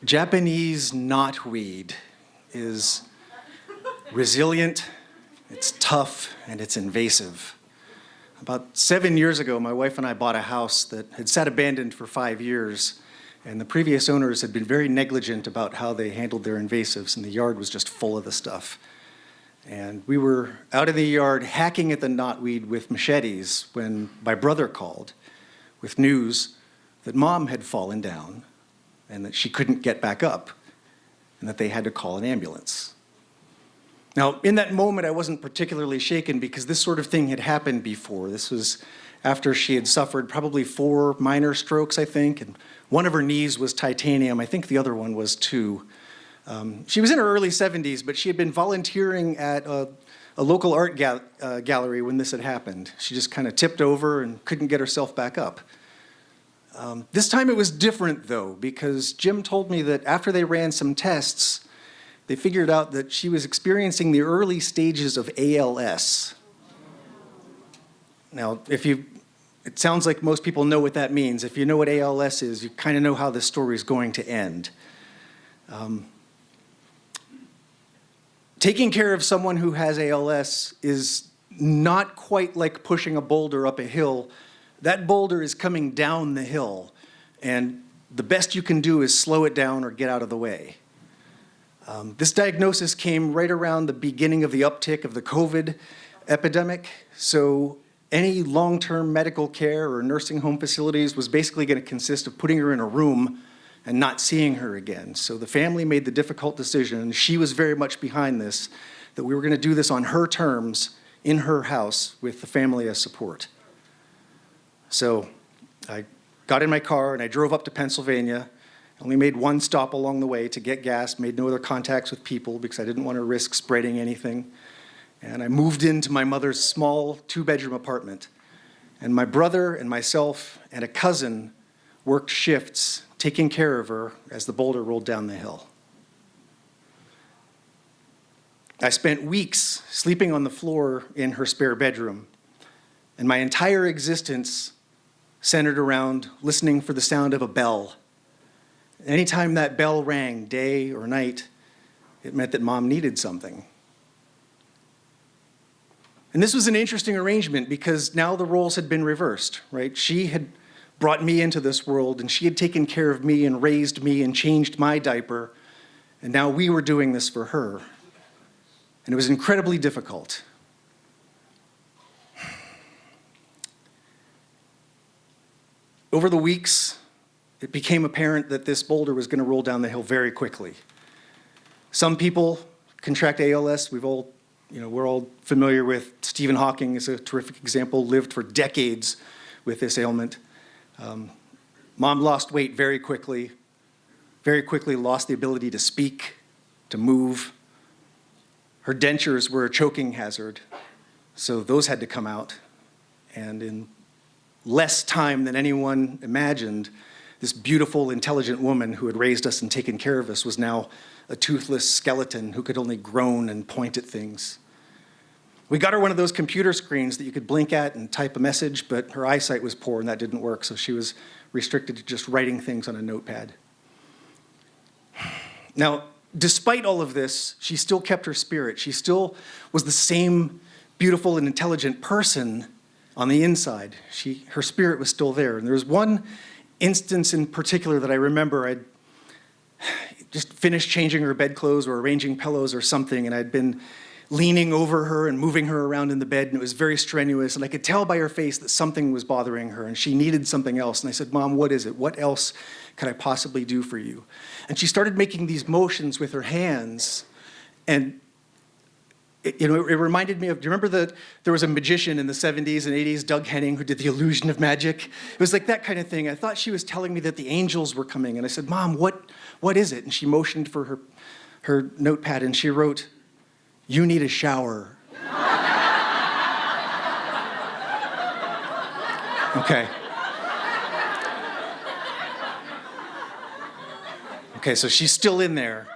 Japanese knotweed is resilient, it's tough, and it's invasive. About 7 years ago, my wife and I bought a house that had sat abandoned for 5 years, and the previous owners had been very negligent about how they handled their invasives, and the yard was just full of the stuff. And we were out in the yard hacking at the knotweed with machetes when my brother called with news that Mom had fallen down and that she couldn't get back up and that they had to call an ambulance. Now, in that moment, I wasn't particularly shaken because this sort of thing had happened before. This was after she had suffered probably 4 minor strokes, I think, and one of her knees was titanium. I think the other one was 2. She was in her early 70s, but she had been volunteering at a local art gallery when this had happened. She just kind of tipped over and couldn't get herself back up. This time it was different, though, because Jim told me that after they ran some tests, they figured out that she was experiencing the early stages of ALS. Now, it sounds like most people know what that means. If you know what ALS is, you kind of know how this story is going to end. Taking care of someone who has ALS is not quite like pushing a boulder up a hill. That boulder is coming down the hill, and the best you can do is slow it down or get out of the way. This diagnosis came right around the beginning of the uptick of the COVID epidemic, so any long-term medical care or nursing home facilities was basically going to consist of putting her in a room and not seeing her again. So the family made the difficult decision, and she was very much behind this, that we were going to do this on her terms, in her house, with the family as support. So I got in my car and I drove up to Pennsylvania. Only made one stop along the way to get gas, made no other contacts with people because I didn't want to risk spreading anything. And I moved into my mother's small 2-bedroom apartment. And my brother and myself and a cousin worked shifts taking care of her as the boulder rolled down the hill. I spent weeks sleeping on the floor in her spare bedroom, and my entire existence centered around listening for the sound of a bell. Anytime that bell rang, day or night, it meant that Mom needed something. And this was an interesting arrangement because now the roles had been reversed, right? She had brought me into this world, and she had taken care of me and raised me and changed my diaper, and now we were doing this for her. And it was incredibly difficult. Over the weeks, it became apparent that this boulder was going to roll down the hill very quickly. Some people contract ALS. We're all familiar with Stephen Hawking is a terrific example, lived for decades with this ailment. Mom lost weight very quickly lost the ability to speak, to move. Her dentures were a choking hazard, so those had to come out. And in less time than anyone imagined, this beautiful, intelligent woman who had raised us and taken care of us was now a toothless skeleton who could only groan and point at things. We got her one of those computer screens that you could blink at and type a message, but her eyesight was poor and that didn't work, so she was restricted to just writing things on a notepad. Now, despite all of this, she still kept her spirit. She still was the same beautiful and intelligent person on the inside. Her spirit was still there. And there was one instance in particular that I remember. I'd just finished changing her bedclothes or arranging pillows or something, and I'd been leaning over her and moving her around in the bed, and it was very strenuous, and I could tell by her face that something was bothering her, and she needed something else. And I said, Mom, what is it? What else could I possibly do for you? And she started making these motions with her hands, and it reminded me of, do you remember there was a magician in the 70s and 80s, Doug Henning, who did the illusion of magic? It was like that kind of thing. I thought she was telling me that the angels were coming, and I said, Mom, what is it? And she motioned for her notepad, and she wrote, "You need a shower." Okay. Okay, so she's still in there.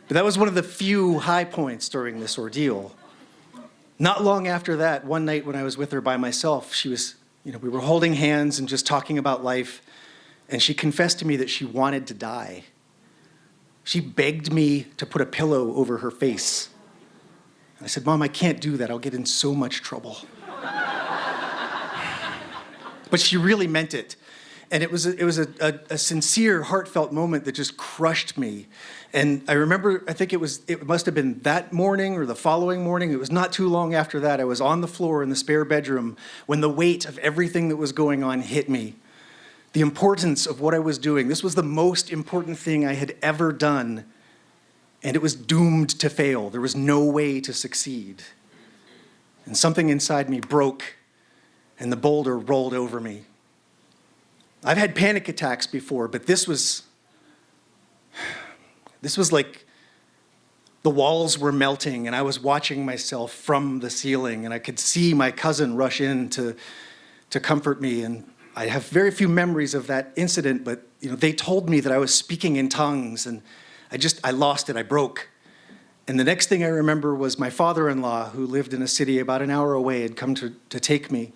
But that was one of the few high points during this ordeal. Not long after that, one night when I was with her by myself, we were holding hands and just talking about life. and she confessed to me that she wanted to die. She begged me to put a pillow over her face. I said, Mom, I can't do that. I'll get in so much trouble. But she really meant it. And it was a sincere, heartfelt moment that just crushed me. And I remember, I think it must have been that morning or the following morning. It was not too long after that. I was on the floor in the spare bedroom when the weight of everything that was going on hit me. The importance of what I was doing. This was the most important thing I had ever done. And it was doomed to fail. There was no way to succeed. And something inside me broke, and the boulder rolled over me. I've had panic attacks before, but this was like the walls were melting, and I was watching myself from the ceiling, and I could see my cousin rush in to comfort me. And I have very few memories of that incident, but they told me that I was speaking in tongues, and I lost it. I broke. And the next thing I remember was my father-in-law, who lived in a city about an hour away, had come to take me.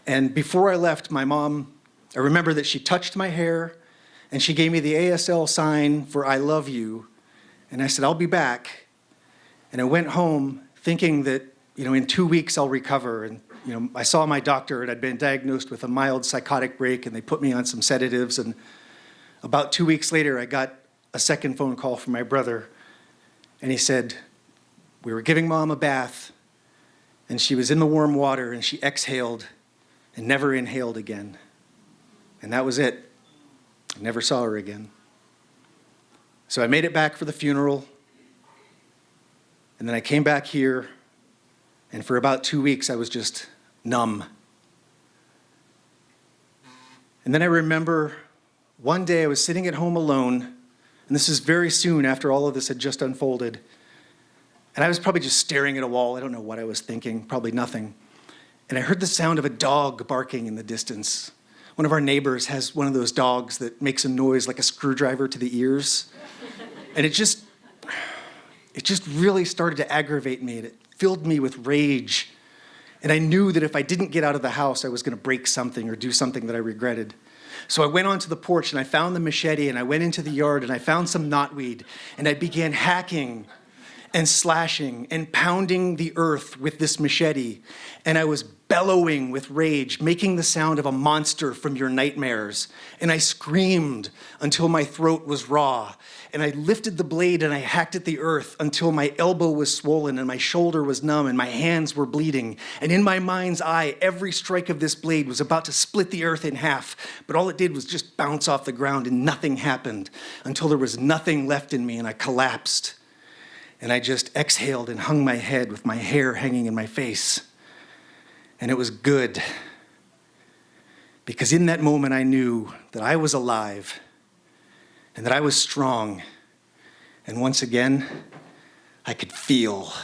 And before I left, my mom, I remember that she touched my hair, and she gave me the ASL sign for I love you. And I said, I'll be back. And I went home thinking that, in 2 weeks I'll recover. And, I saw my doctor, and I'd been diagnosed with a mild psychotic break, and they put me on some sedatives. And about 2 weeks later, I got a second phone call from my brother, and he said, we were giving Mom a bath, and she was in the warm water, and she exhaled and never inhaled again. And that was it. I never saw her again. So I made it back for the funeral, and then I came back here, and for about 2 weeks I was just numb. And then I remember one day I was sitting at home alone, and this is very soon after all of this had just unfolded. And I was probably just staring at a wall. I don't know what I was thinking, probably nothing. And I heard the sound of a dog barking in the distance. One of our neighbors has one of those dogs that makes a noise like a screwdriver to the ears. And it just really started to aggravate me, and it filled me with rage. And I knew that if I didn't get out of the house, I was going to break something or do something that I regretted. So I went onto the porch, and I found the machete, and I went into the yard, and I found some knotweed, and I began hacking and slashing and pounding the earth with this machete. And I was bellowing with rage, making the sound of a monster from your nightmares. And I screamed until my throat was raw. And I lifted the blade and I hacked at the earth until my elbow was swollen and my shoulder was numb and my hands were bleeding. And in my mind's eye, every strike of this blade was about to split the earth in half. But all it did was just bounce off the ground, and nothing happened until there was nothing left in me and I collapsed. And I just exhaled and hung my head with my hair hanging in my face. And it was good. Because in that moment I knew that I was alive and that I was strong. And once again, I could feel.